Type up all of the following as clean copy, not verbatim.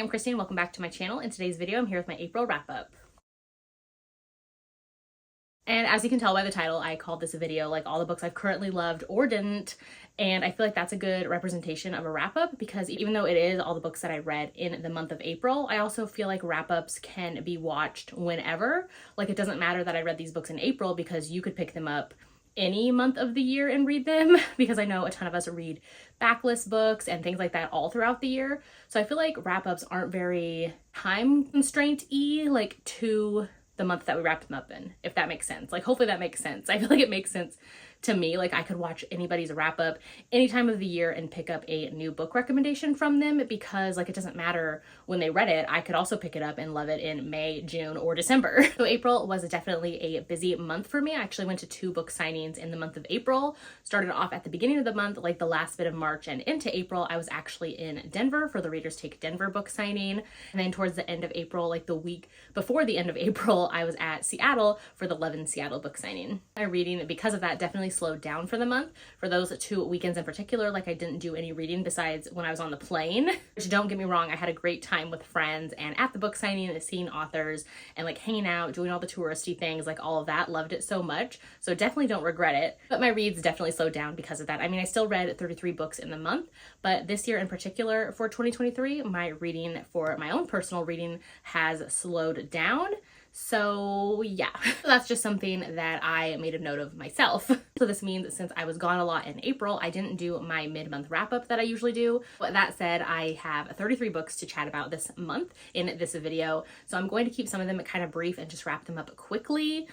I'm Christine. Welcome back to my channel. In today's video, I'm here with my April wrap-up. And as you can tell by the title, I called this a video like all the books I've currently loved or didn't. And I feel like that's a good representation of a wrap-up because even though it is all the books that I read in the month of April, I also feel like wrap-ups can be watched whenever. Like it doesn't matter that I read these books in April because you could pick them up any month of the year and read them because I know a ton of us read backlist books and things like that all throughout the year. So I feel like wrap-ups aren't very time constraint-y like to the month that we wrapped them up in, if that makes sense. Like hopefully that makes sense. I feel like it makes sense to me. Like I could watch anybody's wrap up any time of the year and pick up a new book recommendation from them because like it doesn't matter when they read it. I could also pick it up and love it in May, June, or December. So April was definitely a busy month for me. I actually went to 2 book signings in the month of April. Started off at the beginning of the month, like the last bit of March and into April, I was actually in Denver for the Readers Take Denver book signing. And then towards the end of April, like the week before the end of April, I was at Seattle for the Love in Seattle book signing. My reading, because of that, definitely slowed down for the month. For those 2 weekends in particular, like I didn't do any reading besides when I was on the plane, which don't get me wrong, I had a great time with friends and at the book signing, seeing authors and like hanging out, doing all the touristy things, like all of that. Loved it so much. So definitely don't regret it. But my reads definitely slowed down because of that. I mean, I still read 33 books in the month, but this year in particular for 2023, my reading for my own personal reading has slowed down. So yeah, that's just something that I made a note of myself. So this means since I was gone a lot in April, I didn't do my mid-month wrap-up that I usually do. But that said, I have 33 books to chat about this month in this video. So I'm going to keep some of them kind of brief and just wrap them up quickly.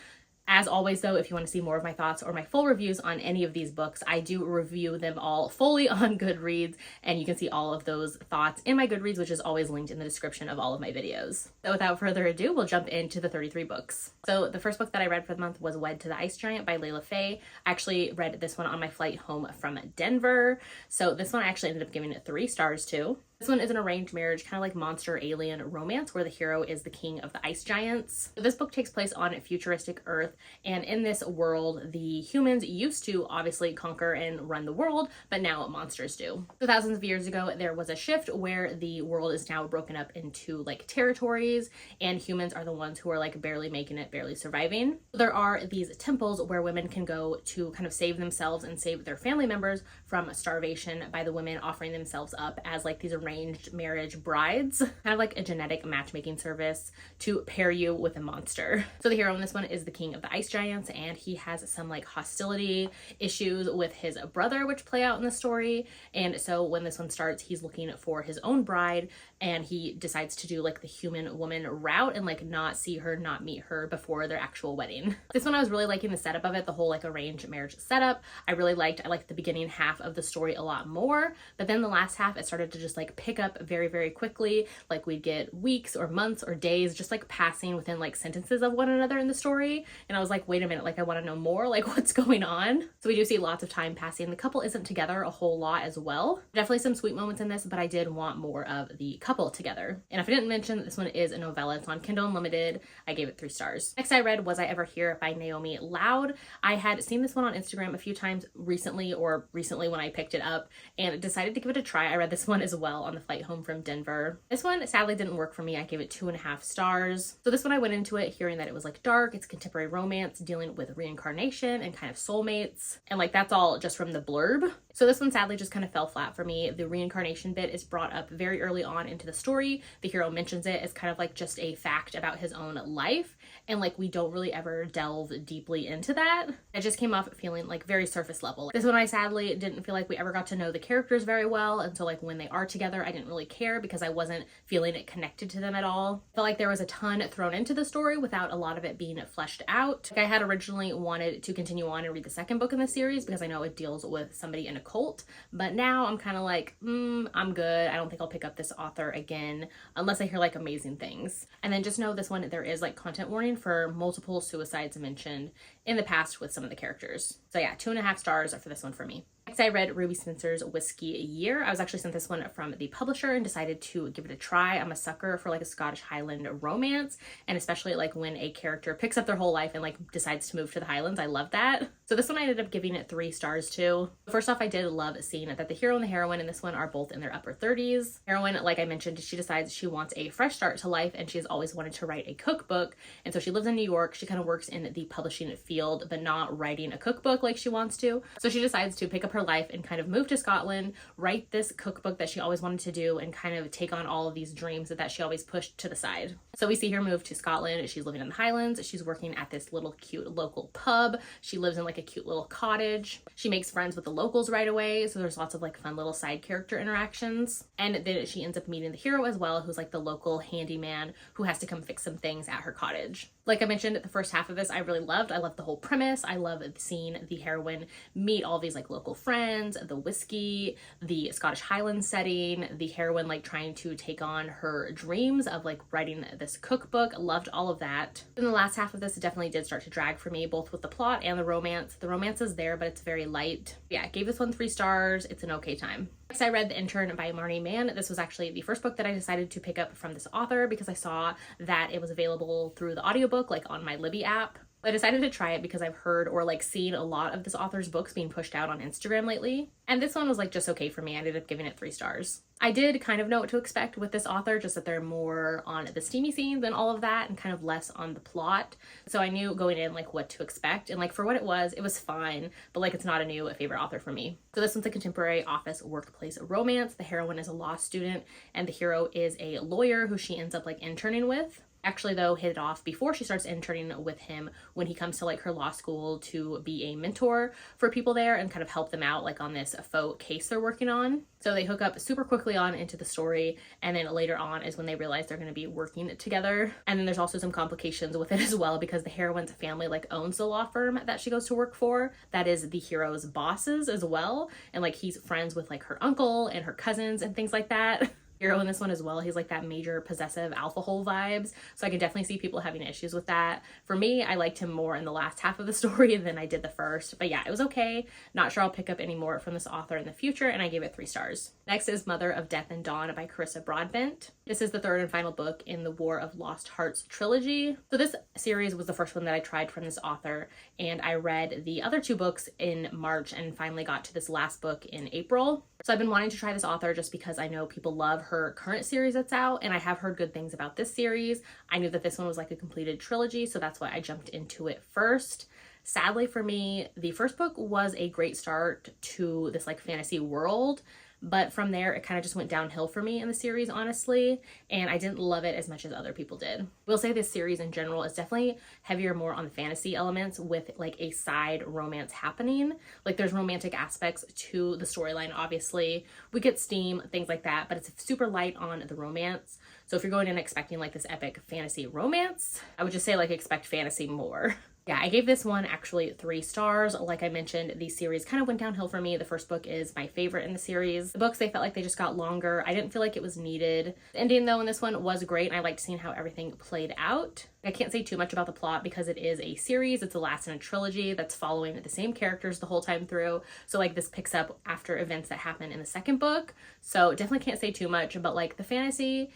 As always though, if you want to see more of my thoughts or my full reviews on any of these books, I do review them all fully on Goodreads, and you can see all of those thoughts in my Goodreads, which is always linked in the description of all of my videos. So without further ado, we'll jump into the 33 books. So the first book that I read for the month was Wed to the Ice Giant by Layla Faye. I actually read this one on my flight home from Denver. So this one I actually ended up giving it 3 stars to. This one is an arranged marriage, kind of like monster alien romance where the hero is the king of the ice giants. So this book takes place on futuristic Earth, and in this world, the humans used to obviously conquer and run the world, but now monsters do. So thousands of years ago, there was a shift where the world is now broken up into like territories, and humans are the ones who are like barely making it, barely surviving. There are these temples where women can go to kind of save themselves and save their family members from starvation by the women offering themselves up as like these arranged marriage brides, kind of like a genetic matchmaking service to pair you with a monster. So the hero in this one is the king of the ice giants, and he has some like hostility issues with his brother, which play out in the story. And so when this one starts, he's looking for his own bride, and he decides to do like the human woman route and like not see her, not meet her before their actual wedding. This one I was really liking the setup of it, the whole like arranged marriage setup. I liked the beginning half of the story a lot more, but then the last half it started to just like pick up very, very quickly. Like we'd get weeks or months or days just like passing within like sentences of one another in the story. And I was like, wait a minute, like I want to know more, like what's going on? So we do see lots of time passing. The couple isn't together a whole lot as well. Definitely some sweet moments in this, but I did want more of the couple together. And if I didn't mention, this one is a novella. It's on Kindle Unlimited. I gave it 3 stars. Next I read Was I Ever Here by Naomi Loud. I had seen this one on Instagram a few times recently when I picked it up and decided to give it a try. I read this one as well on the flight home from Denver. This one sadly didn't work for me. I gave it 2.5 stars. So this one I went into it hearing that it was like dark, it's contemporary romance dealing with reincarnation and kind of soulmates, and like that's all just from the blurb. So this one sadly just kind of fell flat for me. The reincarnation bit is brought up very early on into the story. The hero mentions it as kind of like just a fact about his own life, and like we don't really ever delve deeply into that. It just came off feeling like very surface level. This one I sadly didn't feel like we ever got to know the characters very well, and so like when they are together I didn't really care because I wasn't feeling it connected to them at all. Felt like there was a ton thrown into the story without a lot of it being fleshed out. Like I had originally wanted to continue on and read the second book in the series because I know it deals with somebody in a cult, but now I'm kind of like, I'm good. I don't think I'll pick up this author again unless I hear like amazing things. And then just know this one, there is like content warning for multiple suicides mentioned in the past with some of the characters. So yeah, 2.5 stars for this one for me. Next, I read Ruby Spencer's Whiskey Year. I was actually sent this one from the publisher and decided to give it a try. I'm a sucker for like a Scottish Highland romance, and especially like when a character picks up their whole life and like decides to move to the Highlands. I love that. So this one I ended up giving it 3 stars too. First off, I did love seeing that the hero and the heroine in this one are both in their upper 30s. Heroine, like I mentioned, she decides she wants a fresh start to life and she has always wanted to write a cookbook. And so she lives in New York. She kind of works in the publishing field, but not writing a cookbook like she wants to. So she decides to pick up her life and kind of move to Scotland, write this cookbook that she always wanted to do, and kind of take on all of these dreams that she always pushed to the side. So we see her move to Scotland. She's living in the Highlands. She's working at this little cute local pub. She lives in like a cute little cottage. She makes friends with the locals right away. So there's lots of like fun little side character interactions. And then she ends up meeting the hero as well, who's like the local handyman who has to come fix some things at her cottage. Like I mentioned, the first half of this I really loved. I loved the whole premise. I love seeing the heroine meet all these like local friends, the whiskey, the Scottish Highland setting, the heroine like trying to take on her dreams of like writing this cookbook. Loved all of that. In the last half of this, it definitely did start to drag for me, both with the plot and the romance. The romance is there, but it's very light. Yeah, I gave this one 3 stars. It's an okay time. Next, I read The Intern by Marnie Mann. This was actually the first book that I decided to pick up from this author because I saw that it was available through the audiobook, like on my Libby app. I decided to try it because I've heard or like seen a lot of this author's books being pushed out on Instagram lately. And this one was like just okay for me. I ended up giving it 3 stars. I did kind of know what to expect with this author, just that they're more on the steamy scenes and all of that and kind of less on the plot. So I knew going in like what to expect, and like for what it was fine, but like it's not a new favorite author for me. So this one's a contemporary office workplace romance. The heroine is a law student and the hero is a lawyer who she ends up like interning with. Actually though, hit it off before she starts interning with him when he comes to like her law school to be a mentor for people there and kind of help them out like on this faux case they're working on. So they hook up super quickly on into the story, and then later on is when they realize they're going to be working together. And then there's also some complications with it as well because the heroine's family like owns the law firm that she goes to work for. That is the hero's bosses as well, and like he's friends with like her uncle and her cousins and things like that. Hero in this one as well, he's like that major possessive alpha hole vibes, so I could definitely see people having issues with that. For me, I liked him more in the last half of the story than I did the first, but yeah, it was okay. Not sure I'll pick up any more from this author in the future, and I gave it 3 stars. Next is Mother of Death and Dawn by Carissa Broadbent. This is the 3rd and final book in the War of Lost Hearts trilogy. So this series was the first one that I tried from this author, and I read the other 2 books in March and finally got to this last book in April. So I've been wanting to try this author just because I know people love her current series that's out, and I have heard good things about this series. I knew that this one was like a completed trilogy, so that's why I jumped into it first. Sadly for me, the first book was a great start to this like fantasy world, but from there it kind of just went downhill for me in the series, honestly, and I didn't love it as much as other people did. We'll say this series in general is definitely heavier more on the fantasy elements with like a side romance happening. Like there's romantic aspects to the storyline, obviously. We get steam, things like that, but it's super light on the romance. So if you're going in expecting like this epic fantasy romance, I would just say like expect fantasy more. Yeah, I gave this one actually 3 stars. Like I mentioned, the series kind of went downhill for me. The first book is my favorite in the series. The books, they felt like they just got longer. I didn't feel like it was needed. The ending though in this one was great, and I liked seeing how everything played out. I can't say too much about the plot because it is a series. It's the last in a trilogy that's following the same characters the whole time through. So like this picks up after events that happen in the second book. So definitely can't say too much, but like the fantasy,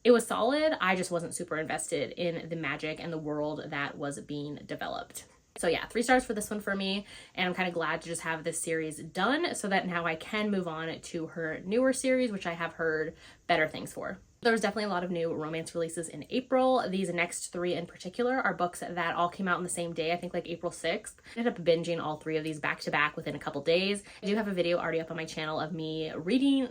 it was solid. I just wasn't super invested in the magic and the world that was being developed. So yeah, 3 stars for this one for me, and I'm kind of glad to just have this series done so that now I can move on to her newer series, which I have heard better things for. There was definitely a lot of new romance releases in April. These next 3 in particular are books that all came out on the same day, I think like April 6th. I ended up binging all 3 of these back to back within a couple days. I do have a video already up on my channel of me reviewing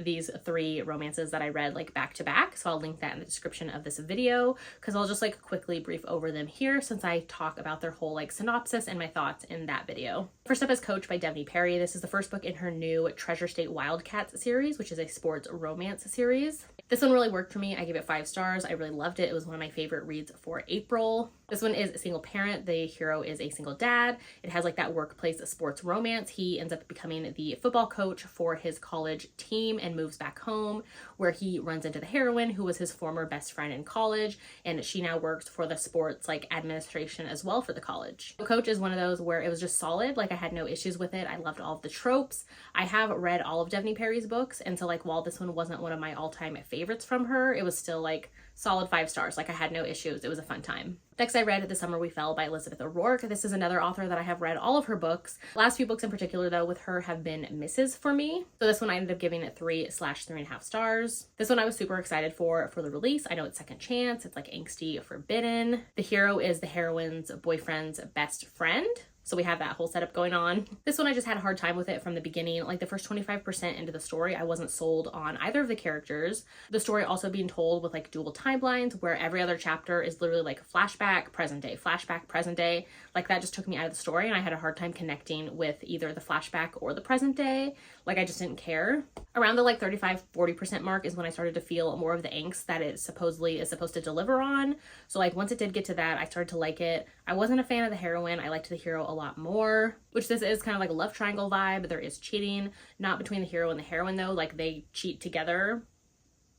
these 3 romances that I read like back to back. So I'll link that in the description of this video because I'll just like quickly brief over them here since I talk about their whole like synopsis and my thoughts in that video. First up is Coach by Devney Perry. This is the first book in her new Treasure State Wildcats series, which is a sports romance series. This one really worked for me. I gave it 5 stars. I really loved it. It was one of my favorite reads for April. This one is a single parent. The hero is a single dad. It has like that workplace sports romance. He ends up becoming the football coach for his college team and moves back home, where he runs into the heroine who was his former best friend in college, and she now works for the sports like administration as well for the college. The Coach is one of those where it was just solid. Like I had no issues with it. I loved all of the tropes. I have read all of Devney Perry's books, and so like while this one wasn't one of my all-time favorites from her, it was still like solid 5 stars. Like I had no issues. It was a fun time. Next, I read The Summer We Fell by Elizabeth O'Rourke. This is another author that I have read all of her books. Last few books in particular, though, with her have been misses for me. So this one I ended up giving it 3/3.5 stars. This one I was super excited for the release. I know it's second chance. It's like angsty forbidden. The hero is the heroine's boyfriend's best friend. So we have that whole setup going on. This one I just had a hard time with it from the beginning. Like the first 25% into the story, I wasn't sold on either of the characters. The story also being told with like dual timelines where every other chapter is literally like flashback, present day, flashback, present day. Like that just took me out of the story and I had a hard time connecting with either the flashback or the present day. Like I just didn't care. Around the like 35-40% mark is when I started to feel more of the angst that it supposedly is supposed to deliver on. So like once it did get to that, I started to like it. I wasn't a fan of the heroine. I liked the hero a lot more, which this is kind of like a love triangle vibe. There is cheating, not between the hero and the heroine though. Like they cheat together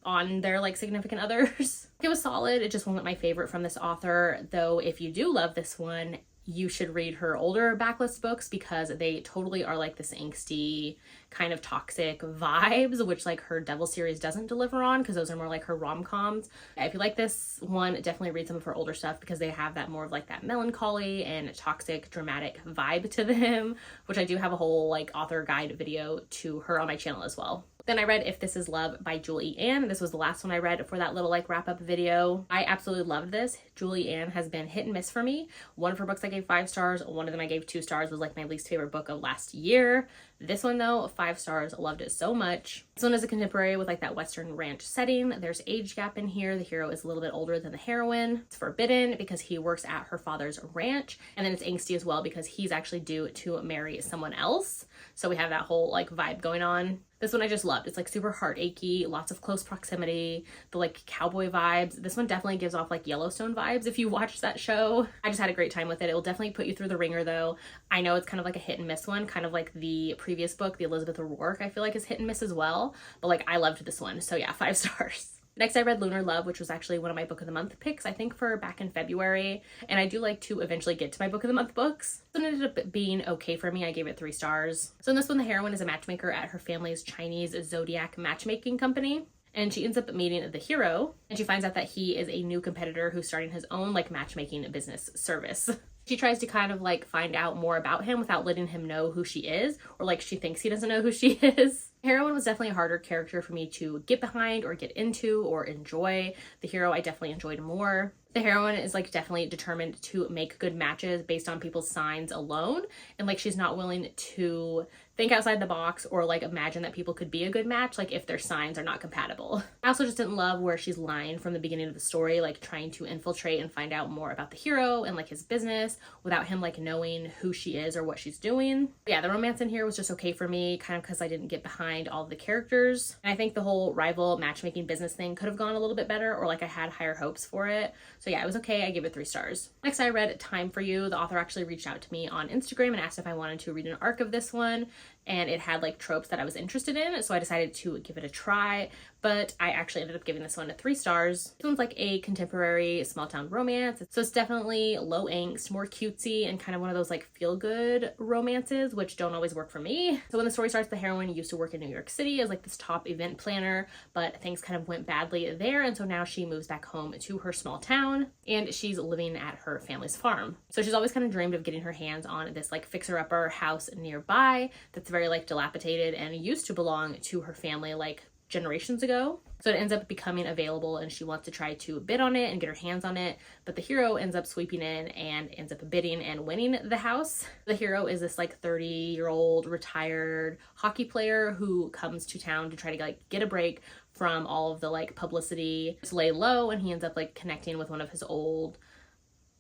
on their like significant others. It was solid. It just wasn't my favorite from this author, though. If you do love this one, you should read her older backlist books because they totally are like this angsty kind of toxic vibes, which like her Devil series doesn't deliver on because those are more like her rom-coms. If you like this one, definitely read some of her older stuff because they have that more of like that melancholy and toxic dramatic vibe to them, which I do have a whole like author guide video to her on my channel as well. Then I read If This Is Love by Julie Ann. This was the last one I read for that little like wrap-up video. I absolutely loved this. Julie Ann has been hit and miss for me. One of her books I gave 5 stars. One of them I gave 2 stars, was like my least favorite book of last year. This one though, 5 stars. Loved it so much. This one is a contemporary with like that Western ranch setting. There's age gap in here. The hero is a little bit older than the heroine. It's forbidden because he works at her father's ranch. And then it's angsty as well because he's actually due to marry someone else. So we have that whole like vibe going on. This one I just loved. It's like super heart achy, lots of close proximity, the like cowboy vibes. This one definitely gives off like Yellowstone vibes if you watch that show. I just had a great time with it. It will definitely put you through the ringer though. I know it's kind of like a hit and miss one, kind of like the previous book, the Elizabeth O'Rourke, I feel like is hit and miss as well. But like I loved this one. So yeah, 5 stars. Next, I read Lunar Love, which was actually one of my Book of the Month picks, I think for back in February. And I do like to eventually get to my Book of the Month books. So it ended up being okay for me. I gave it 3 stars. So in this one, the heroine is a matchmaker at her family's Chinese zodiac matchmaking company. And she ends up meeting the hero, and she finds out that he is a new competitor who's starting his own like matchmaking business service. She tries to kind of like find out more about him without letting him know who she is, or like she thinks he doesn't know who she is. The heroine was definitely a harder character for me to get behind or get into or enjoy. The hero I definitely enjoyed more. The heroine is like definitely determined to make good matches based on people's signs alone, and like she's not willing to think outside the box or like imagine that people could be a good match like if their signs are not compatible. I also just didn't love where she's lying from the beginning of the story, like trying to infiltrate and find out more about the hero and like his business without him like knowing who she is or what she's doing. But yeah, the romance in here was just okay for me, kind of because I didn't get behind all of the characters. And I think the whole rival matchmaking business thing could have gone a little bit better, or like I had higher hopes for it. So yeah, it was okay. I gave it 3 stars. Next, I read Time for You. The author actually reached out to me on Instagram and asked if I wanted to read an arc of this one, and it had like tropes that I was interested in, so I decided to give it a try. But I actually ended up giving this one 3 stars. This one's like a contemporary small town romance, so it's definitely low angst, more cutesy, and kind of one of those like feel good romances, which don't always work for me. So when the story starts, the heroine used to work in New York City as like this top event planner, but things kind of went badly there, and so now she moves back home to her small town and she's living at her family's farm. So she's always kind of dreamed of getting her hands on this like fixer-upper house nearby that's very like dilapidated and used to belong to her family like generations ago. So it ends up becoming available and she wants to try to bid on it and get her hands on it, but the hero ends up sweeping in and ends up bidding and winning the house. The hero is this like 30-year-old retired hockey player who comes to town to try to like get a break from all of the like publicity to lay low, and he ends up like connecting with one of his old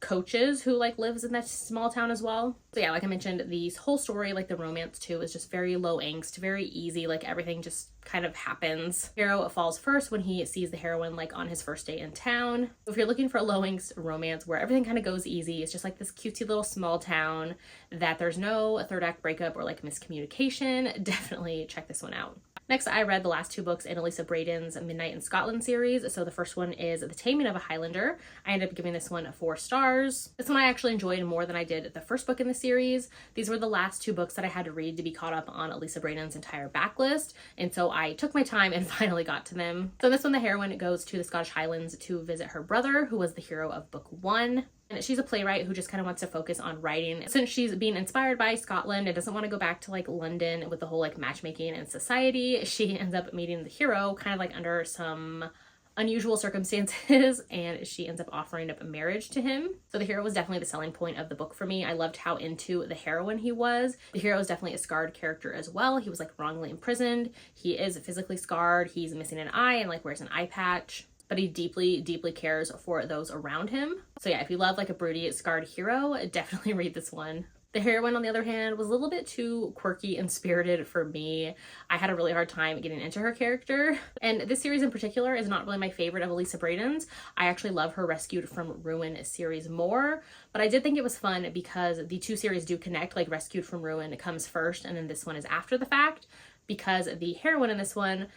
coaches who like lives in that small town as well. So yeah, like I mentioned, the whole story, like the romance too, is just very low angst, very easy, like everything just kind of happens. Hero falls first when he sees the heroine like on his first day in town. If you're looking for a low angst romance where everything kind of goes easy, it's just like this cutesy little small town that there's no third act breakup or like miscommunication, definitely check this one out. Next, I read the last 2 books in Elisa Braden's Midnight in Scotland series. So the first one is The Taming of a Highlander. I ended up giving this one 4 stars. This one I actually enjoyed more than I did the first book in the series. These were the last 2 books that I had to read to be caught up on Elisa Braden's entire backlist. And so I took my time and finally got to them. So in this one, the heroine goes to the Scottish Highlands to visit her brother, who was the hero of book 1. And she's a playwright who just kind of wants to focus on writing. Since she's being inspired by Scotland and doesn't want to go back to like London with the whole like matchmaking and society, she ends up meeting the hero kind of like under some unusual circumstances, and she ends up offering up a marriage to him. So the hero was definitely the selling point of the book for me. I loved how into the heroine he was. The hero is definitely a scarred character as well. He was like wrongly imprisoned. He is physically scarred. He's missing an eye and like wears an eye patch, but he deeply, deeply cares for those around him. So yeah, if you love like a broody, scarred hero, definitely read this one. The heroine, on the other hand, was a little bit too quirky and spirited for me. I had a really hard time getting into her character. And this series in particular is not really my favorite of Elisa Braden's. I actually love her Rescued from Ruin series more, but I did think it was fun because the 2 series do connect, like Rescued from Ruin comes first and then this one is after the fact, because the heroine in this one,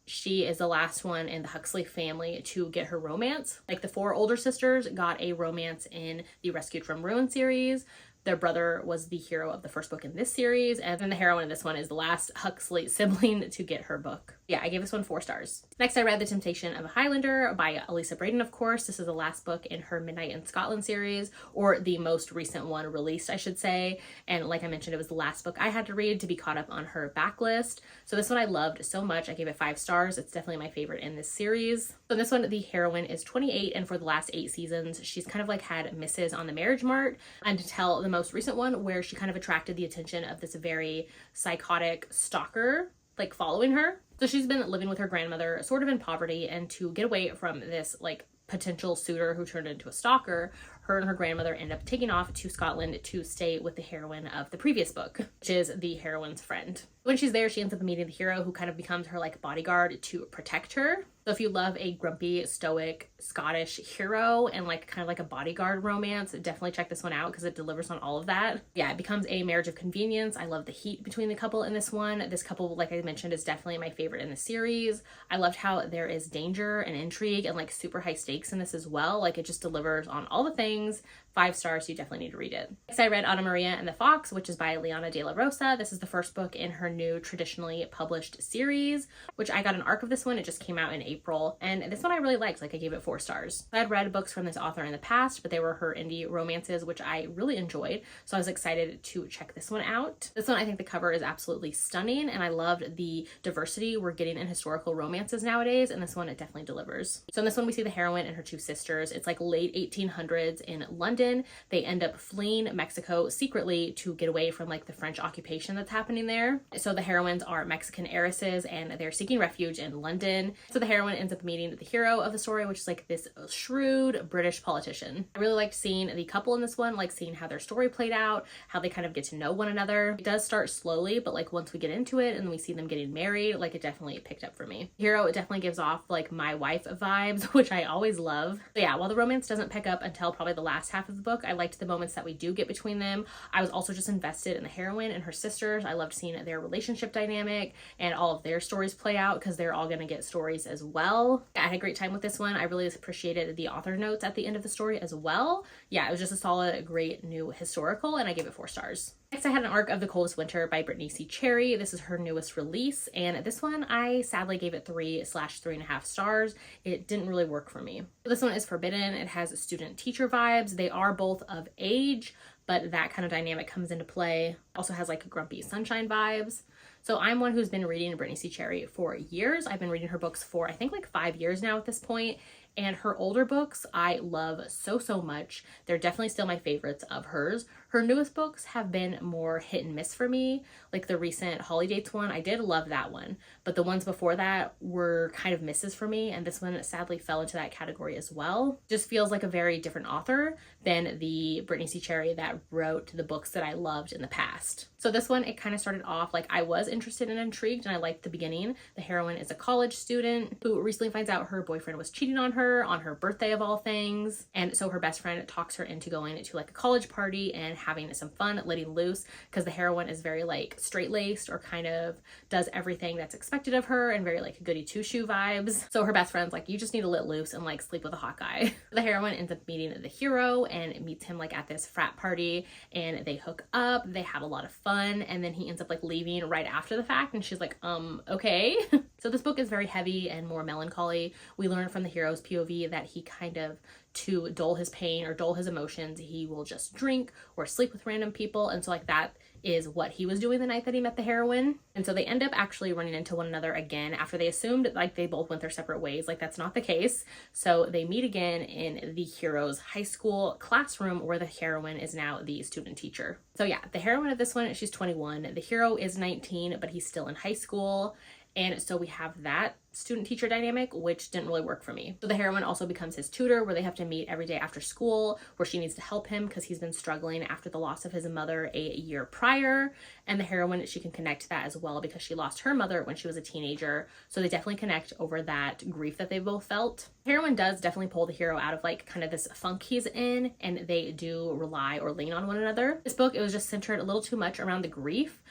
she is the last one in the Huxley family to get her romance. Like the 4 older sisters got a romance in the Rescued from Ruin series. Their brother was the hero of the first book in this series, and then the heroine in this one is the last Huxley sibling to get her book. Yeah, I gave this one 4 stars. Next, I read The Temptation of a Highlander by Elisa Braden, of course. This is the last book in her Midnight in Scotland series, or the most recent one released, I should say. And like I mentioned, it was the last book I had to read to be caught up on her backlist. So this one I loved so much. I gave it 5 stars. It's definitely my favorite in this series. So in this one, the heroine is 28, and for the last 8 seasons, she's kind of like had misses on the marriage mart until the most recent one where she kind of attracted the attention of this very psychotic stalker, like following her. So she's been living with her grandmother, sort of in poverty, and to get away from this like potential suitor who turned into a stalker, her and her grandmother end up taking off to Scotland to stay with the heroine of the previous book, which is the heroine's friend. When she's there, she ends up meeting the hero, who kind of becomes her like bodyguard to protect her. So if you love a grumpy, stoic Scottish hero and like kind of like a bodyguard romance, definitely check this one out because it delivers on all of that. Yeah, it becomes a marriage of convenience. I love the heat between the couple in this one. This couple, like I mentioned, is definitely my favorite in the series. I loved how there is danger and intrigue and like super high stakes in this as well. Like it just delivers on all the things. 5 stars, you definitely need to read it. Next, I read Anna Maria and the Fox, which is by Liana de la Rosa. This is the first book in her new traditionally published series, which I got an arc of this one. It just came out in April, and this one I really liked. Like I gave it 4 stars. I had read books from this author in the past, but they were her indie romances, which I really enjoyed. So I was excited to check this one out. This one, I think the cover is absolutely stunning, and I loved the diversity we're getting in historical romances nowadays, and this one, it definitely delivers. So in this one, we see the heroine and her 2 sisters. It's like late 1800s in London. They end up fleeing Mexico secretly to get away from like the French occupation that's happening there. So the heroines are Mexican heiresses and they're seeking refuge in London. So the heroine ends up meeting the hero of the story, which is like this shrewd British politician. I really liked seeing the couple in this one, like seeing how their story played out, how they kind of get to know one another. It does start slowly, but like once we get into it and we see them getting married, like it definitely picked up for me. The hero, it definitely gives off like my wife vibes, which I always love. So yeah, while the romance doesn't pick up until probably the last half of the book, I liked the moments that we do get between them. I was also just invested in the heroine and her sisters. I loved seeing their relationship dynamic and all of their stories play out because they're all going to get stories as well. I had a great time with this one. I really appreciated the author notes at the end of the story as well. Yeah, it was just a solid, great new historical, and I gave it 4 stars. Next, I had an arc of The Coldest Winter by Brittany C. Cherry. This is her newest release, and this one I sadly gave it 3/3.5 stars. It didn't really work for me. This one is forbidden. It has student-teacher vibes. They are both of age, but that kind of dynamic comes into play. Also has like grumpy sunshine vibes. So I'm one who's been reading Brittany C. Cherry for years. I've been reading her books for I think like 5 years now at this point. And her older books I love so much. They're definitely still my favorites of hers. Her newest books have been more hit and miss for me. Like the recent Holly Dates one, I did love that one, but the ones before that were kind of misses for me, and this one sadly fell into that category as well. Just feels like a very different author than the Brittany C. Cherry that wrote the books that I loved in the past. So this one, it kind of started off like I was interested and intrigued, and I liked the beginning. The heroine is a college student who recently finds out her boyfriend was cheating on her birthday of all things, and so her best friend talks her into going to like a college party and having some fun, letting loose, because the heroine is very like straight-laced, or kind of does everything that's expected of her, and very like goody two-shoe vibes. So her best friend's like, you just need to let loose and like sleep with a hot guy. The heroine ends up meeting the hero and meets him like at this frat party, and they hook up, they have a lot of fun, and then he ends up like leaving right after the fact, and she's like, okay. So this book is very heavy and more melancholy. We learn from the hero's POV that he kind of, to dull his pain or dull his emotions, he will just drink or sleep with random people. And so like that is what he was doing the night that he met the heroine. And so they end up actually running into one another again after they assumed like they both went their separate ways. Like that's not the case. So they meet again in the hero's high school classroom, where the heroine is now the student teacher. So yeah, the heroine of this one, she's 21. The hero is 19, but he's still in high school. And so we have that student teacher dynamic, which didn't really work for me. So the heroine also becomes his tutor, where they have to meet every day after school, where she needs to help him because he's been struggling after the loss of his mother a year prior. And the heroine, she can connect to that as well because she lost her mother when she was a teenager. So they definitely connect over that grief that they both felt. The heroine does definitely pull the hero out of like kind of this funk he's in, and they do rely or lean on one another. This book, it was just centered a little too much around the grief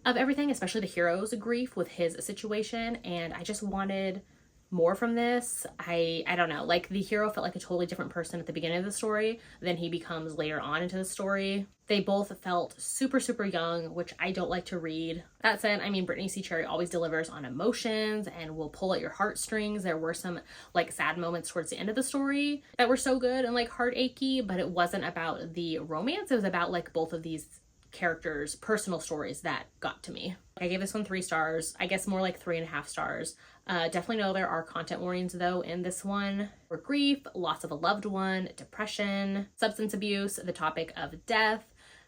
of everything, especially the hero's grief with his situation, and I just wanted more from this. I don't know, like the hero felt like a totally different person at the beginning of the story than he becomes later on into the story. They both felt super young, which I don't like to read. That said, I mean, Brittany C. Cherry always delivers on emotions and will pull at your heartstrings. There were some like sad moments towards the end of the story that were so good and like heart achy, but it wasn't about the romance. It was about like both of these characters' personal stories that got to me. I gave this one 3 stars, I guess more like 3.5 stars. Definitely know there are content warnings though in this one, for grief, loss of a loved one, depression, substance abuse, the topic of death.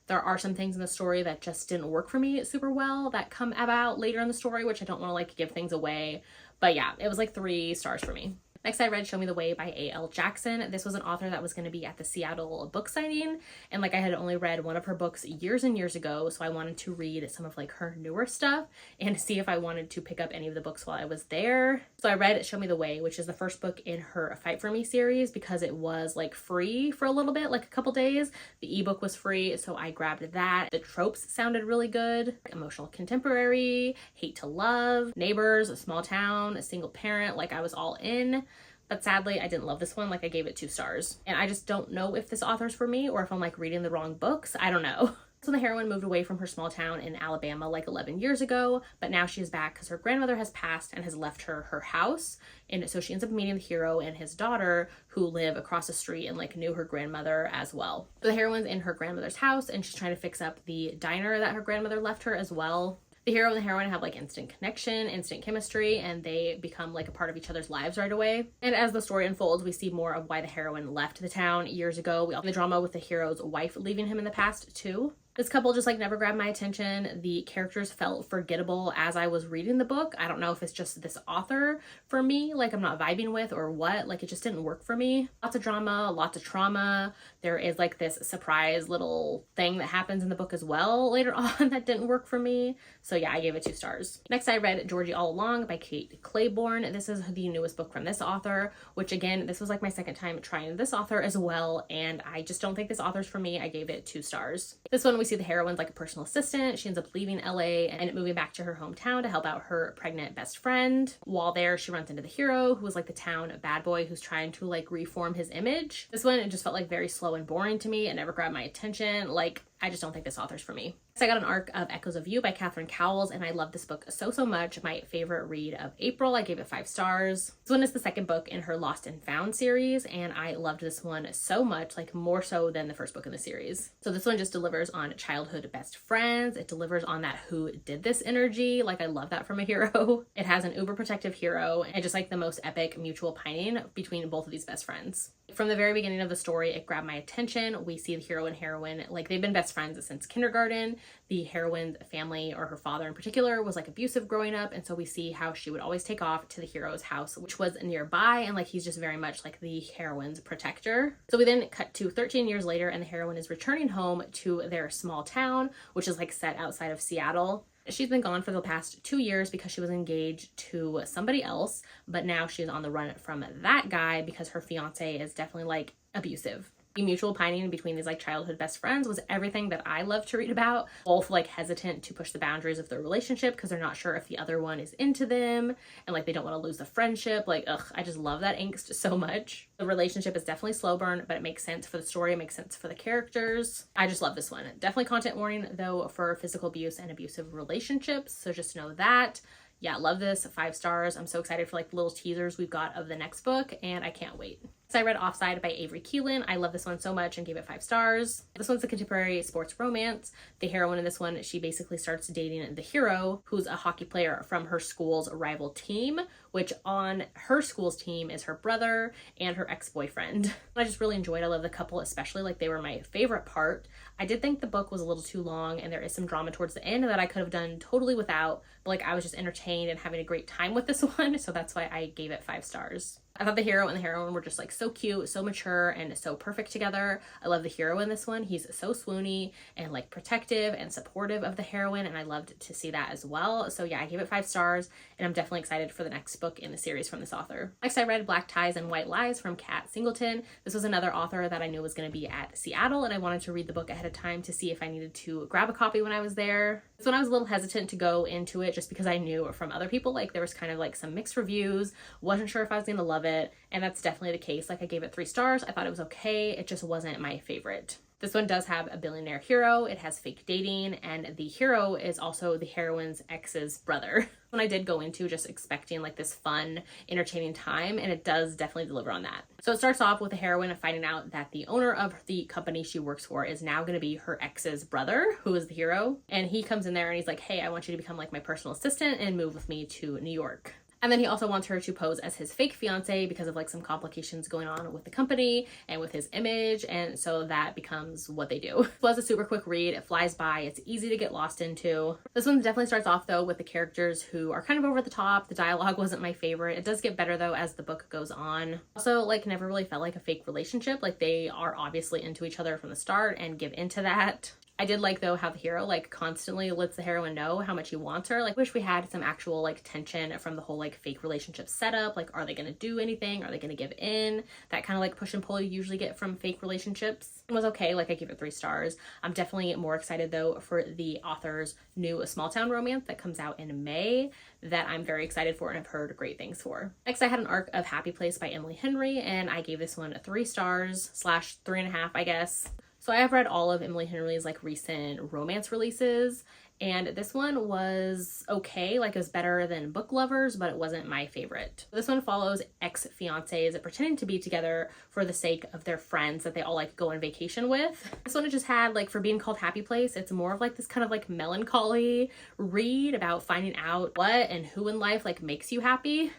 There are some things in the story that just didn't work for me super well that come about later in the story, which I don't want to like give things away, but yeah, it was like 3 stars for me. Next, I read Show Me the Way by A.L. Jackson. This was an author that was going to be at the Seattle book signing, and like I had only read one of her books years and years ago, so I wanted to read some of like her newer stuff and see if I wanted to pick up any of the books while I was there. So I read Show Me the Way, which is the first book in her Fight For Me series, because it was like free for a little bit, like a couple days. The ebook was free, so I grabbed that. The tropes sounded really good. Emotional contemporary, hate to love, neighbors, a small town, a single parent, like I was all in. But sadly, I didn't love this one. Like I gave it 2 stars. And I just don't know if this author's for me or if I'm like reading the wrong books. I don't know. So the heroine moved away from her small town in Alabama like 11 years ago, but now she is back because her grandmother has passed and has left her house. And so she ends up meeting the hero and his daughter, who live across the street and like knew her grandmother as well. So the heroine's in her grandmother's house, and she's trying to fix up the diner that her grandmother left her as well. The hero and the heroine have like instant connection, instant chemistry, and they become like a part of each other's lives right away. And as the story unfolds, we see more of why the heroine left the town years ago. We also have the drama with the hero's wife leaving him in the past too. This couple just like never grabbed my attention. The characters felt forgettable as I was reading the book. I don't know if it's just this author for me, like I'm not vibing with or what, like it just didn't work for me. Lots of drama, lots of trauma. There is like this surprise little thing that happens in the book as well later on that didn't work for me. So yeah, I gave it 2 stars. Next, I read Georgie All Along by Kate Claiborne. This is the newest book from this author, which again, this was like my second time trying this author as well, and I just don't think this author's for me. I gave it 2 stars. This one, we see the heroine's like a personal assistant. She ends up leaving LA and moving back to her hometown to help out her pregnant best friend. While there, she runs into the hero, who was like the town bad boy who's trying to like reform his image. This one, it just felt like very slow and boring to me. It never grabbed my attention. Like, I just don't think this author's for me. So I got an arc of Echoes of You by Catherine Cowles, and I love this book so much. My favorite read of April. I gave it 5 stars. This one is the second book in her Lost and Found series, and I loved this one so much, like more so than the first book in the series. So this one just delivers on childhood best friends. It delivers on that who did this energy. Like, I love that from a hero. It has an uber protective hero and just like the most epic mutual pining between both of these best friends. From the very beginning of the story, it grabbed my attention. We see the hero and heroine, like they've been best friends since kindergarten. The heroine's family, or her father in particular, was like abusive growing up, and so we see how she would always take off to the hero's house, which was nearby, and like he's just very much like the heroine's protector. So we then cut to 13 years later, and the heroine is returning home to their small town, which is like set outside of Seattle. She's been gone for the past 2 years because she was engaged to somebody else, but now she's on the run from that guy because her fiance is definitely like abusive. The mutual pining between these like childhood best friends was everything that I love to read about. Both like hesitant to push the boundaries of their relationship because they're not sure if the other one is into them, and like they don't want to lose the friendship. Like, ugh, I just love that angst so much. The relationship is definitely slow burn, but it makes sense for the story. It makes sense for the characters. I just love this one. Definitely content warning though for physical abuse and abusive relationships. So just know that. Yeah, love this. 5 stars. I'm so excited for like the little teasers we've got of the next book, and I can't wait. So I read Offside by Avery Keelan. I love this one so much and gave it 5 stars. This one's a contemporary sports romance. The heroine in this one, she basically starts dating the hero, who's a hockey player from her school's rival team, which on her school's team is her brother and her ex-boyfriend. I just really enjoyed. I love the couple, especially like they were my favorite part. I did think the book was a little too long, and there is some drama towards the end that I could have done totally without, but like I was just entertained and having a great time with this one, so that's why I gave it 5 stars. I thought the hero and the heroine were just like so cute, so mature, and so perfect together. I love the hero in this one. He's so swoony and like protective and supportive of the heroine, and I loved to see that as well. So yeah, I gave it 5 stars, and I'm definitely excited for the next book in the series from this author. Next, I read Black Ties and White Lies from Kat Singleton. This was another author that I knew was going to be at Seattle, and I wanted to read the book ahead of time to see if I needed to grab a copy when I was there. This one I was a little hesitant to go into it just because I knew from other people like there was kind of like some mixed reviews, wasn't sure if I was going to love it, and that's definitely the case. Like, I gave it 3 stars. I thought it was okay. It just wasn't my favorite. This one does have a billionaire hero. It has fake dating, and the hero is also the heroine's ex's brother. When I did go into just expecting like this fun, entertaining time, and it does definitely deliver on that. So it starts off with the heroine finding out that the owner of the company she works for is now going to be her ex's brother, who is the hero. And he comes in there and he's like, hey, I want you to become like my personal assistant and move with me to New York. And then he also wants her to pose as his fake fiance because of like some complications going on with the company and with his image. And so that becomes what they do. It was a super quick read. It flies by. It's easy to get lost into. This one definitely starts off though with the characters who are kind of over the top. The dialogue wasn't my favorite. It does get better though as the book goes on. Also, like, never really felt like a fake relationship. Like, they are obviously into each other from the start and give into that. I did like though how the hero like constantly lets the heroine know how much he wants her. Like, wish we had some actual like tension from the whole like fake relationship setup. Like, are they gonna do anything? Are they gonna give in? That kind of like push and pull you usually get from fake relationships. It was okay. Like, I gave it 3 stars. I'm definitely more excited though for the author's new small town romance that comes out in May that I'm very excited for and have heard great things for. Next, I had an arc of Happy Place by Emily Henry, and I gave this one 3 stars / 3.5, I guess. So I have read all of Emily Henry's like recent romance releases, and this one was okay. Like, it was better than Book Lovers, but it wasn't my favorite. This one follows ex-fiancés pretending to be together for the sake of their friends that they all like go on vacation with. This one it just had like, for being called Happy Place, it's more of like this kind of like melancholy read about finding out what and who in life like makes you happy.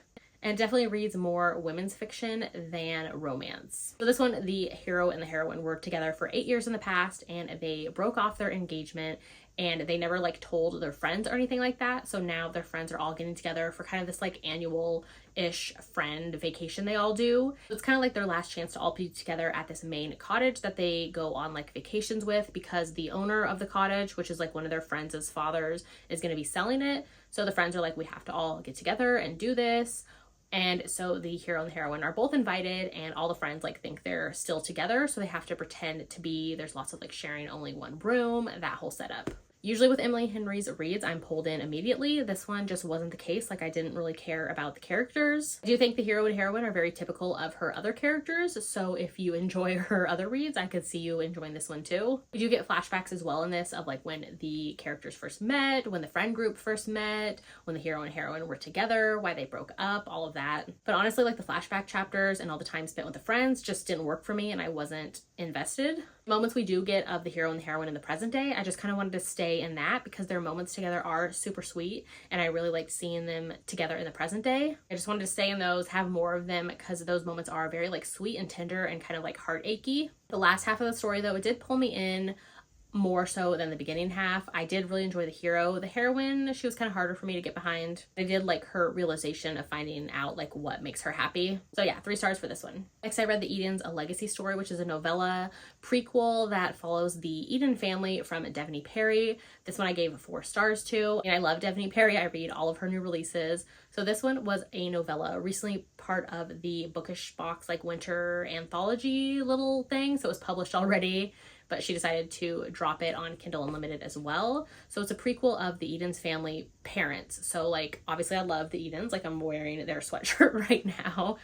And definitely reads more women's fiction than romance. So this one, the hero and the heroine were together for 8 years in the past, and they broke off their engagement, and they never like told their friends or anything like that. So now their friends are all getting together for kind of this like annual-ish friend vacation they all do. So it's kind of like their last chance to all be together at this main cottage that they go on like vacations with, because the owner of the cottage, which is like one of their friends' fathers, is going to be selling it. So the friends are like, we have to all get together and do this. And so the hero and the heroine are both invited, and all the friends like think they're still together, so they have to pretend to be. There's lots of like sharing only one room, that whole setup. Usually with Emily Henry's reads, I'm pulled in immediately. This one just wasn't the case. Like, I didn't really care about the characters. I do think the hero and heroine are very typical of her other characters, so if you enjoy her other reads, I could see you enjoying this one too. You do get flashbacks as well in this of like when the characters first met, when the friend group first met, when the hero and heroine were together, why they broke up, all of that. But honestly, like the flashback chapters and all the time spent with the friends just didn't work for me, and I wasn't invested. The moments we do get of the hero and the heroine in the present day, I just kind of wanted to stay in that because their moments together are super sweet, and I really liked seeing them together in the present day. I just wanted to stay in those, have more of them, because those moments are very like sweet and tender and kind of like heartachy. The last half of the story though, it did pull me in more so than the beginning half. I did really enjoy the hero. The heroine, she was kind of harder for me to get behind. I did like her realization of finding out like what makes her happy. So yeah, 3 stars for this one. Next, I read The Edens, A Legacy Story, which is a novella prequel that follows the Eden family from Devney Perry. This one I gave 4 stars to. And I love Devney Perry. I read all of her new releases. So this one was a novella, recently part of the Bookish Box like winter anthology little thing. So it was published already, but she decided to drop it on Kindle Unlimited as well. So it's a prequel of the Edens family parents. So like, obviously I love the Edens, like I'm wearing their sweatshirt right now.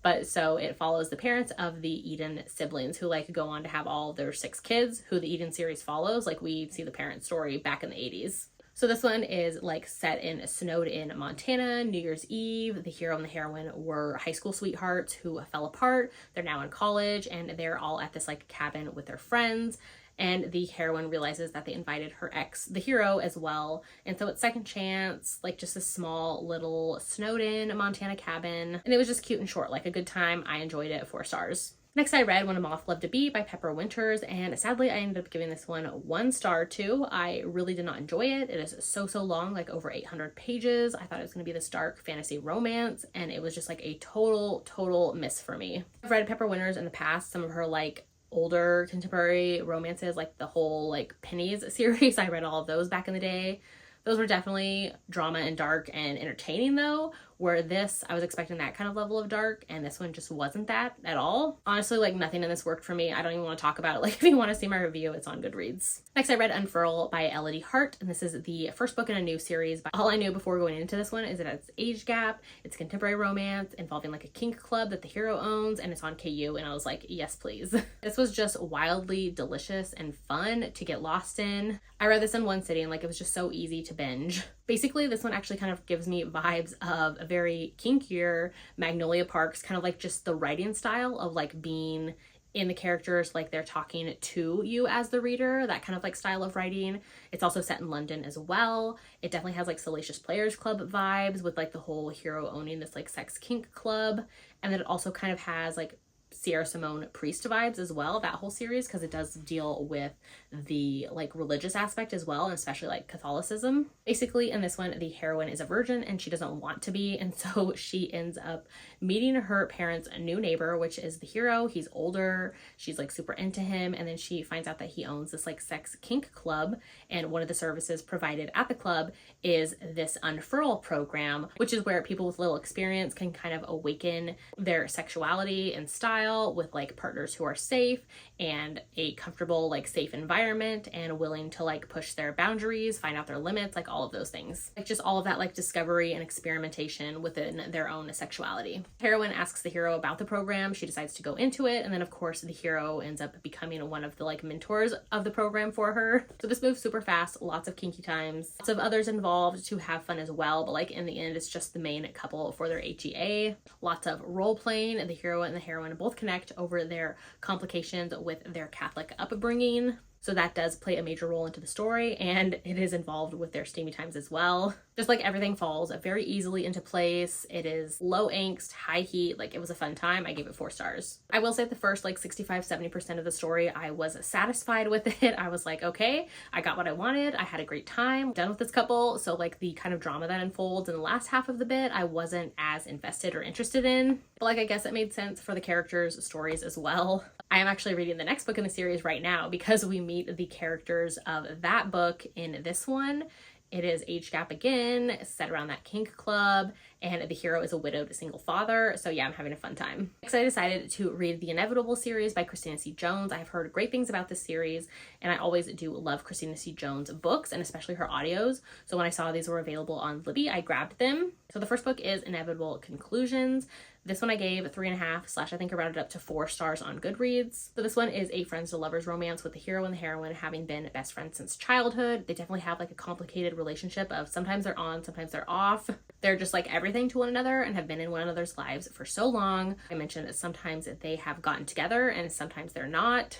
But so it follows the parents of the Eden siblings who like go on to have all their 6 kids who the Eden series follows. Like we see the parent story back in the 80s. So this one is like set in Snowed-in, Montana, New Year's Eve. The hero and the heroine were high school sweethearts who fell apart. They're now in college and they're all at this like cabin with their friends. And the heroine realizes that they invited her ex, the hero, as well. And so it's second chance, like just a small little Snowed-in, Montana cabin. And it was just cute and short, like a good time. I enjoyed it, 4 stars. Next, I read When a Moth Loved to Be by Pepper Winters, and sadly, I ended up giving this one 1 star too. I really did not enjoy it. It is so long, like over 800 pages. I thought it was going to be this dark fantasy romance, and it was just like a total miss for me. I've read Pepper Winters in the past, some of her like older contemporary romances, like the whole like Pennies series. I read all of those back in the day. Those were definitely drama and dark and entertaining though, where this, I was expecting that kind of level of dark, and this one just wasn't that at all. Honestly, like nothing in this worked for me. I don't even want to talk about it. Like if you want to see my review, it's on Goodreads. Next, I read Unfurl by Elodie Hart, and this is the first book in a new series. But all I knew before going into this one is that it's age gap, it's contemporary romance involving like a kink club that the hero owns, and it's on KU, and I was like, yes, please. This was just wildly delicious and fun to get lost in. I read this in one sitting, like it was just so easy to binge. Basically, this one actually kind of gives me vibes of a very kinkier Magnolia Parks, kind of like just the writing style of like being in the characters, like they're talking to you as the reader, that kind of like style of writing. It's also set in London as well. It definitely has like Salacious Players Club vibes with like the whole hero owning this like sex kink club. And then it also kind of has like Sierra Simone Priest vibes as well, that whole series, because it does deal with the like religious aspect as well, and especially like Catholicism. Basically in this one, the heroine is a virgin and she doesn't want to be, and so she ends up meeting her parents' new neighbor, which is the hero. He's older, she's like super into him, and then she finds out that he owns this like sex kink club, and one of the services provided at the club is this unfurl program, which is where people with little experience can kind of awaken their sexuality and style with like partners who are safe and a comfortable like safe environment and willing to like push their boundaries, find out their limits, like all of those things, like just all of that like discovery and experimentation within their own sexuality. Heroine asks the hero about the program, she decides to go into it, and then of course the hero ends up becoming one of the like mentors of the program for her. So this moves super fast, lots of kinky times, lots of others involved to have fun as well, but like in the end it's just the main couple for their HEA. Lots of role playing, and the hero and the heroine both connect over their complications with their Catholic upbringing. So that does play a major role into the story, and it is involved with their steamy times as well. Just like everything falls very easily into place. It is low angst, high heat, like it was a fun time. I gave it 4 stars. I will say the first like 65-70% of the story, I was satisfied with it. I was like, okay, I got what I wanted. I had a great time done with this couple. So like the kind of drama that unfolds in the last half of the bit, I wasn't as invested or interested in. But like I guess it made sense for the characters' stories as well. I am actually reading the next book in the series right now because we meet the characters of that book in this one. It is age gap again, set around that kink club, and the hero is a widowed single father. So yeah, I'm having a fun time. Next, I decided to read the Inevitable series by Christina C. Jones. I've heard great things about this series, and I always do love Christina C. Jones books, and especially her audios. So when I saw these were available on Libby, I grabbed them. So the first book is Inevitable Conclusions. This one I gave 3.5 / I think I rounded up to 4 stars on Goodreads. So this one is a friends to lovers romance with the hero and the heroine having been best friends since childhood. They definitely have like a complicated relationship of sometimes they're on, sometimes they're off. They're just like everything to one another and have been in one another's lives for so long. I mentioned that sometimes they have gotten together and sometimes they're not,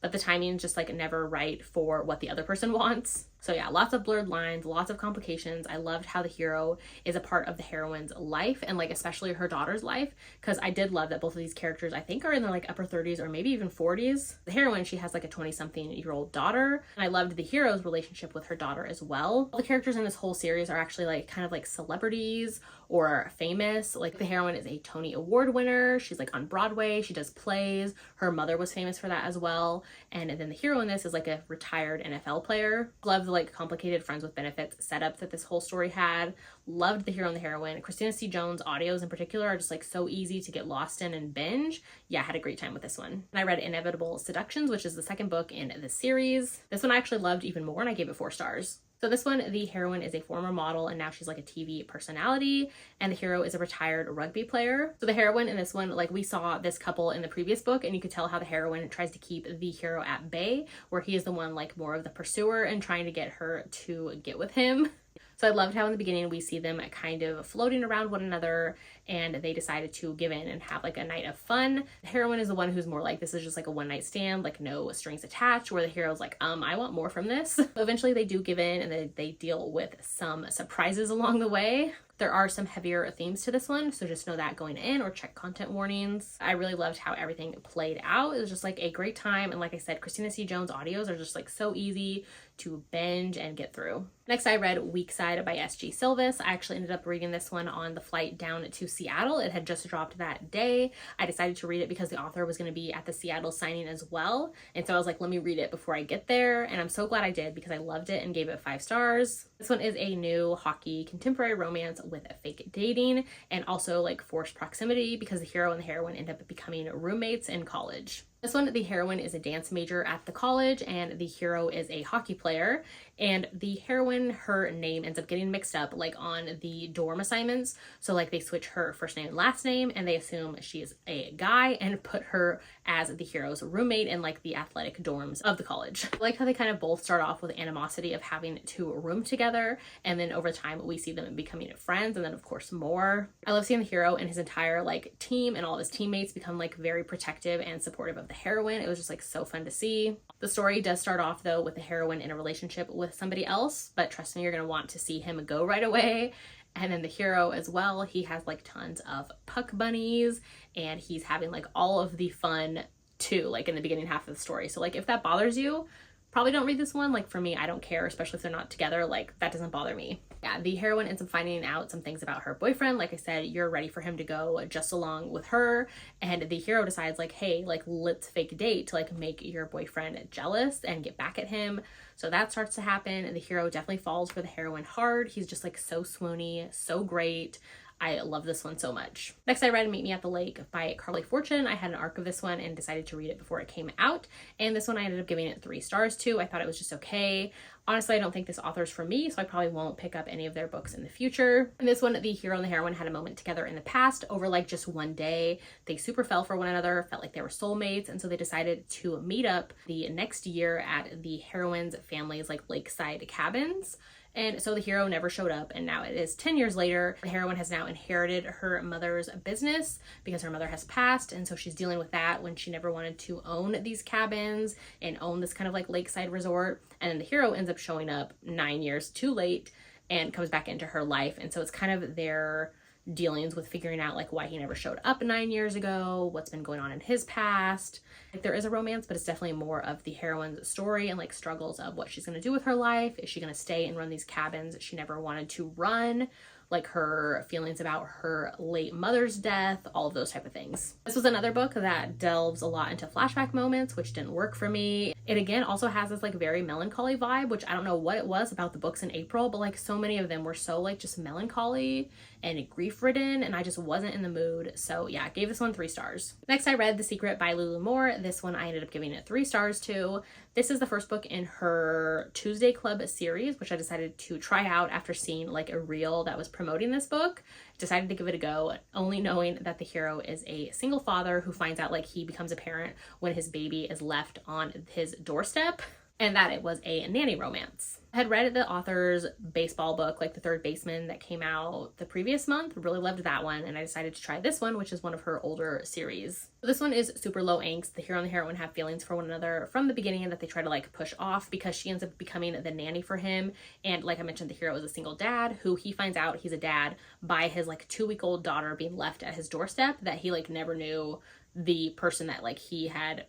but the timing is just like never right for what the other person wants. So yeah, lots of blurred lines, lots of complications. I loved how the hero is a part of the heroine's life, and like especially her daughter's life, because I did love that both of these characters I think are in their like upper 30s or maybe even 40s. The heroine, she has like a 20-something-year-old daughter, and I loved the hero's relationship with her daughter as well. All the characters in this whole series are actually like kind of like celebrities or famous. Like the heroine is a Tony Award winner. She's like on Broadway. She does plays. Her mother was famous for that as well. And then the hero in this is like a retired NFL player. Love the like complicated friends with benefits setup that this whole story had. Loved the hero and the heroine. Christina C. Jones audios in particular are just like so easy to get lost in and binge. Yeah, I had a great time with this one. And I read Inevitable Seductions, which is the second book in the series. This one I actually loved even more, and I gave it 4 stars. So this one, the heroine is a former model and now she's like a TV personality, and the hero is a retired rugby player. So the heroine in this one, like we saw this couple in the previous book, and you could tell how the heroine tries to keep the hero at bay, where he is the one like more of the pursuer and trying to get her to get with him. So I loved how in the beginning we see them kind of floating around one another, and they decided to give in and have like a night of fun. The heroine is the one who's more like, this is just like a one-night stand, like no strings attached, where the hero's like, I want more from this. So eventually they do give in, and then they deal with some surprises along the way. There are some heavier themes to this one, so just know that going in, or check content warnings. I really loved how everything played out. It was just like a great time, and like I said, Christina C. Jones audios are just like so easy to binge and get through. Next, I read Weakside by S.G. Silvis. I actually ended up reading this one on the flight down to Seattle. It had just dropped that day. I decided to read it because the author was going to be at the Seattle signing as well, and so I was like, let me read it before I get there, and I'm so glad I did because I loved it and gave it 5 stars. This one is a new hockey contemporary romance with fake dating and also like forced proximity, because the hero and the heroine end up becoming roommates in college. This one, the heroine is a dance major at the college and the hero is a hockey player, and the heroine, her name ends up getting mixed up like on the dorm assignments. So like they switch her first name and last name, and they assume she's a guy and put her as the hero's roommate in like the athletic dorms of the college. I like how they kind of both start off with animosity of having to room together, and then over time we see them becoming friends, and then of course more. I love seeing the hero and his entire like team and all of his teammates become like very protective and supportive of the heroine. It was just like so fun to see. The story does start off though with the heroine in a relationship with somebody else, but trust me, you're gonna want to see him go right away. And then the hero as well, he has like tons of puck bunnies, and he's having like all of the fun too, like in the beginning half of the story. So like if that bothers you, probably don't read this one. Like for me, I don't care, especially if they're not together. Like that doesn't bother me. Yeah, the heroine ends up finding out some things about her boyfriend. Like I said, you're ready for him to go just along with her, and the hero decides like, hey, like let's fake a date to like make your boyfriend jealous and get back at him. So that starts to happen, and the hero definitely falls for the heroine hard. He's just like so swoony, so great. I love this one so much. Next, I read Meet Me at the Lake by Carly Fortune. I had an arc of this one and decided to read it before it came out. And this one I ended up giving it 3 stars to. I thought it was just okay. Honestly, I don't think this author's for me, so I probably won't pick up any of their books in the future. In this one, the hero and the heroine had a moment together in the past over like just one day. They super fell for one another, felt like they were soulmates, and so they decided to meet up the next year at the heroine's family's like lakeside cabins. And so the hero never showed up, and now it is 10 years later. The heroine has now inherited her mother's business because her mother has passed, and so she's dealing with that when she never wanted to own these cabins and own this kind of like lakeside resort. And then the hero ends up showing up 9 years too late and comes back into her life. And so it's kind of their dealings with figuring out like why he never showed up 9 years ago, what's been going on in his past. Like there is a romance, but it's definitely more of the heroine's story and like struggles of what she's going to do with her life. Is she going to stay and run these cabins she never wanted to run? Like her feelings about her late mother's death, all of those type of things. This was another book that delves a lot into flashback moments, which didn't work for me. It again also has this like very melancholy vibe, which I don't know what it was about the books in April, but like so many of them were so like just melancholy and grief ridden, and I just wasn't in the mood. So yeah, I gave this one 3 stars. Next, I read The Secret by Lulu Moore. This one I ended up giving it 3 stars to. This is the first book in her Tuesday Club series, which I decided to try out after seeing like a reel that was promoting this book. Decided to give it a go, only knowing that the hero is a single father who finds out like he becomes a parent when his baby is left on his doorstep, and that it was a nanny romance. I had read the author's baseball book, like The Third Baseman, that came out the previous month. Really loved that one, and I decided to try this one, which is one of her older series. This one is super low angst. The hero and the heroine have feelings for one another from the beginning that they try to like push off because she ends up becoming the nanny for him. And like I mentioned, the hero is a single dad who he finds out he's a dad by his like 2-week-old daughter being left at his doorstep, that he like never knew the person that like he had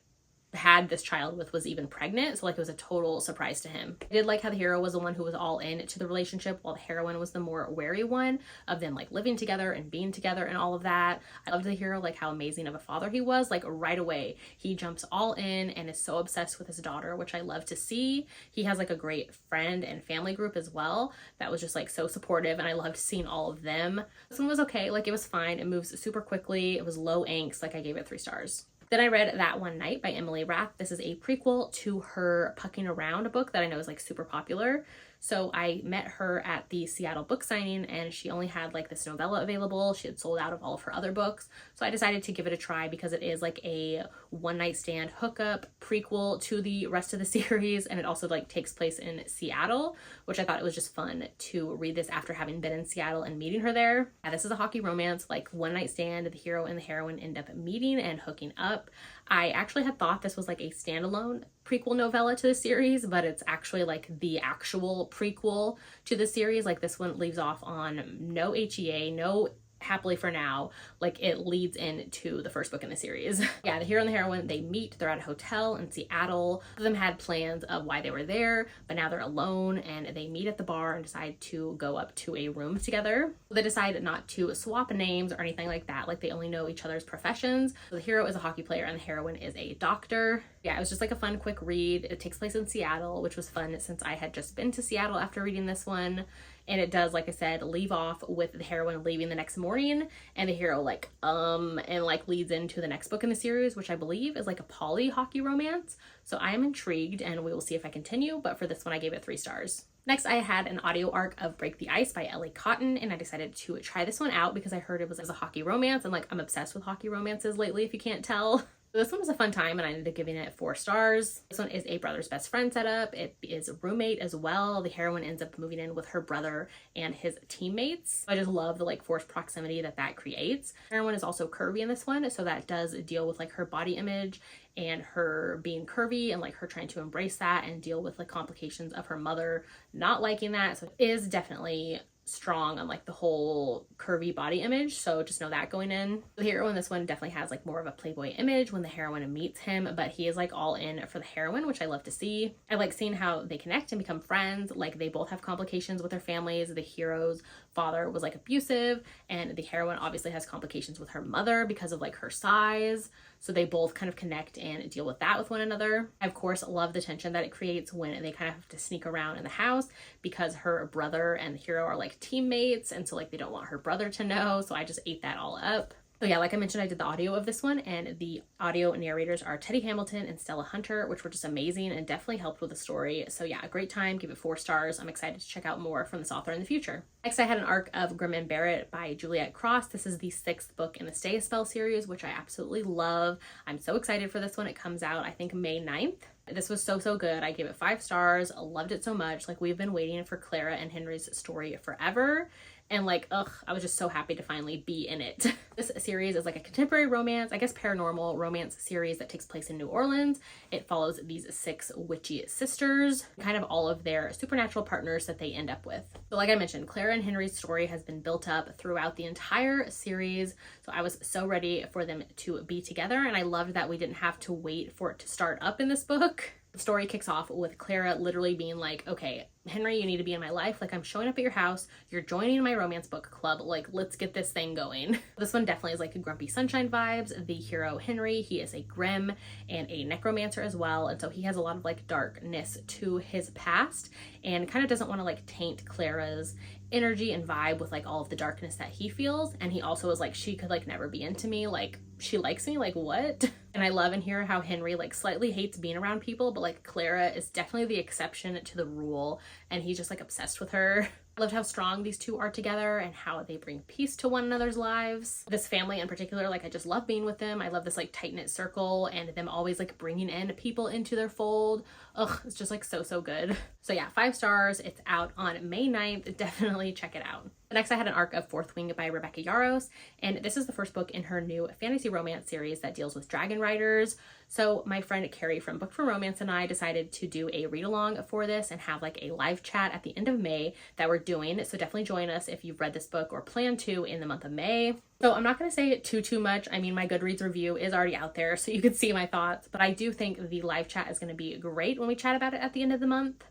this child with was even pregnant. So like it was a total surprise to him. I did like how the hero was the one who was all in to the relationship, while the heroine was the more wary one of them like living together and being together and all of that. I loved the hero, like how amazing of a father he was. Like right away he jumps all in and is so obsessed with his daughter, which I love to see. He has like a great friend and family group as well that was just like so supportive, and I loved seeing all of them. This one was okay, like it was fine. It moves super quickly. It was low angst. Like I gave it 3 stars. Then I read That One Night by Emily Rath. This is a prequel to her Pucking Around book that I know is like super popular. So I met her at the Seattle book signing, and she only had like this novella available. She had sold out of all of her other books. So I decided to give it a try because it is like a one-night stand hookup prequel to the rest of the series. And it also like takes place in Seattle, which I thought it was just fun to read this after having been in Seattle and meeting her there. Yeah, this is a hockey romance, like one-night stand. The hero and the heroine end up meeting and hooking up. I actually had thought this was like a standalone prequel novella to the series, but it's actually like the actual prequel to the series. Like this one leaves off on no HEA, no happily for now. Like it leads into the first book in the series. Yeah, the hero and the heroine, they meet. They're at a hotel in Seattle. Both of them had plans of why they were there, but now they're alone, and they meet at the bar and decide to go up to a room together. They decide not to swap names or anything like that. Like they only know each other's professions. So the hero is a hockey player and the heroine is a doctor. Yeah, it was just like a fun, quick read. It takes place in Seattle, which was fun since I had just been to Seattle after reading this one. And it does, like I said, leave off with the heroine leaving the next morning, and the hero and like leads into the next book in the series, which I believe is like a poly hockey romance. So I am intrigued, and we will see if I continue, but for this one I gave it 3 stars. Next, I had an audio arc of Break the Ice by Ellie Cotton, and I decided to try this one out because I heard it was a hockey romance, and like I'm obsessed with hockey romances lately, if you can't tell. This one was a fun time, and I ended up giving it 4 stars. This one is a brother's best friend setup. It is a roommate as well. The heroine ends up moving in with her brother and his teammates. I just love the like forced proximity that creates. The heroine is also curvy in this one, so that does deal with like her body image and her being curvy and like her trying to embrace that and deal with like complications of her mother not liking that. So it is definitely strong on like the whole curvy body image, so just know that going in. The hero in this one definitely has like more of a playboy image when the heroine meets him, but he is like all in for the heroine, which I love to see. I like seeing how they connect and become friends. Like they both have complications with their families. The hero's father was like abusive, and the heroine obviously has complications with her mother because of like her size. So they both kind of connect and deal with that with one another. I, of course, love the tension that it creates when they kind of have to sneak around in the house because her brother and the hero are like teammates. And so like they don't want her brother to know. So I just ate that all up. So yeah, like I mentioned, I did the audio of this one, and the audio narrators are Teddy Hamilton and Stella Hunter, which were just amazing and definitely helped with the story. So yeah, a great time. Give it 4 stars. I'm excited to check out more from this author in the future. Next, I had an arc of Grimm and Barrett by Juliet Cross. This is the 6th book in the Stay a Spell series, which I absolutely love. I'm so excited for this one. It comes out, I think, May 9th. This was so good. I gave it 5 stars. Loved it so much. Like we've been waiting for Clara and Henry's story forever. And like, I was just so happy to finally be in it. This series is like a contemporary romance, I guess paranormal romance series that takes place in New Orleans. It follows these 6 witchy sisters, kind of all of their supernatural partners that they end up with. So like I mentioned, Clara and Henry's story has been built up throughout the entire series. So I was so ready for them to be together. And I loved that we didn't have to wait for it to start up in this book. The story kicks off with Clara literally being like, okay, Henry, you need to be in my life. Like, I'm showing up at your house. You're joining my romance book club. Like, let's get this thing going. This one definitely is like a Grumpy Sunshine vibes. The hero, Henry, he is a Grimm and a necromancer as well. And so he has a lot of like darkness to his past and kind of doesn't want to like taint Clara's energy and vibe with like all of the darkness that he feels. And he also is like, she could like never be into me. Like, she likes me, like what? And I love and hear how Henry like slightly hates being around people, but like Clara is definitely the exception to the rule, and he's just like obsessed with her. I loved how strong these two are together and how they bring peace to one another's lives. This family in particular, like I just love being with them. I love this like tight-knit circle and them always like bringing in people into their fold. Ugh, it's just like so good. So yeah, 5 stars. It's out on May 9th. Definitely check it out. Next, I had an arc of Fourth Wing by Rebecca Yarros, and this is the first book in her new fantasy romance series that deals with dragon riders. So my friend Carrie from Book for Romance and I decided to do a read-along for this and have like a live chat at the end of May that we're doing. So definitely join us if you've read this book or plan to in the month of May. So I'm not going to say too much. I mean, my Goodreads review is already out there, so you can see my thoughts, but I do think the live chat is going to be great when we chat about it at the end of the month.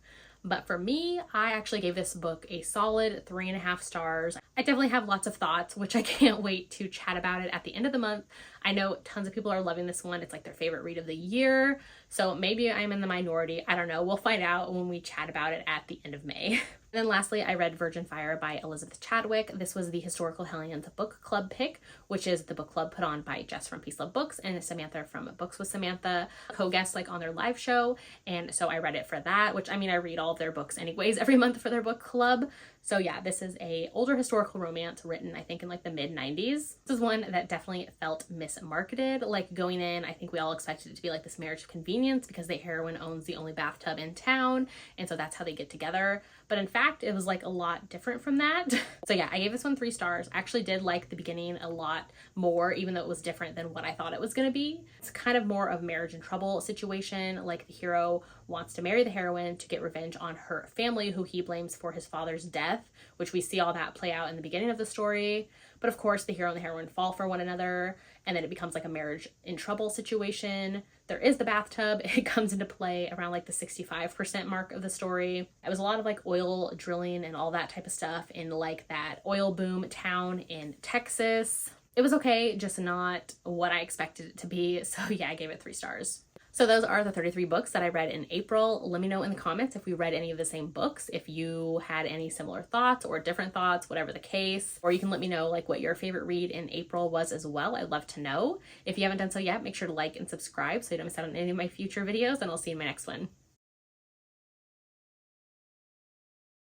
But for me, I actually gave this book a solid 3.5 stars. I definitely have lots of thoughts, which I can't wait to chat about it at the end of the month. I know tons of people are loving this one. It's like their favorite read of the year. So maybe I'm in the minority. I don't know. We'll find out when we chat about it at the end of May. And then lastly, I read Virgin Fire by Elizabeth Chadwick. This was the Historical Hellions book club pick, which is the book club put on by Jess from Peace Love Books and Samantha from Books with Samantha, co-guest like on their live show. And so I read it for that, which I mean, I read all of their books anyways every month for their book club. So yeah, this is a older historical romance written, I think, in like the mid-90s. This is one that definitely felt mismarketed. Like going in, I think we all expected it to be like this marriage of convenience because the heroine owns the only bathtub in town, and so that's how they get together. But in fact, it was like a lot different from that. So yeah, I gave this one 3 stars. I actually did like the beginning a lot more, even though it was different than what I thought it was going to be. It's kind of more of marriage and trouble situation. Like the hero wants to marry the heroine to get revenge on her family, who he blames for his father's death, which we see all that play out in the beginning of the story. But of course, the hero and the heroine fall for one another, and then it becomes like a marriage in trouble situation. There is the bathtub. It comes into play around like the 65% mark of the story. It was a lot of like oil drilling and all that type of stuff in like that oil boom town in Texas. It was okay, just not what I expected it to be. So yeah, I gave it 3 stars. So those are the 33 books that I read in April. Let me know in the comments if we read any of the same books, if you had any similar thoughts or different thoughts, whatever the case. Or you can let me know like what your favorite read in April was as well. I'd love to know. If you haven't done so yet, make sure to like and subscribe so you don't miss out on any of my future videos, and I'll see you in my next one.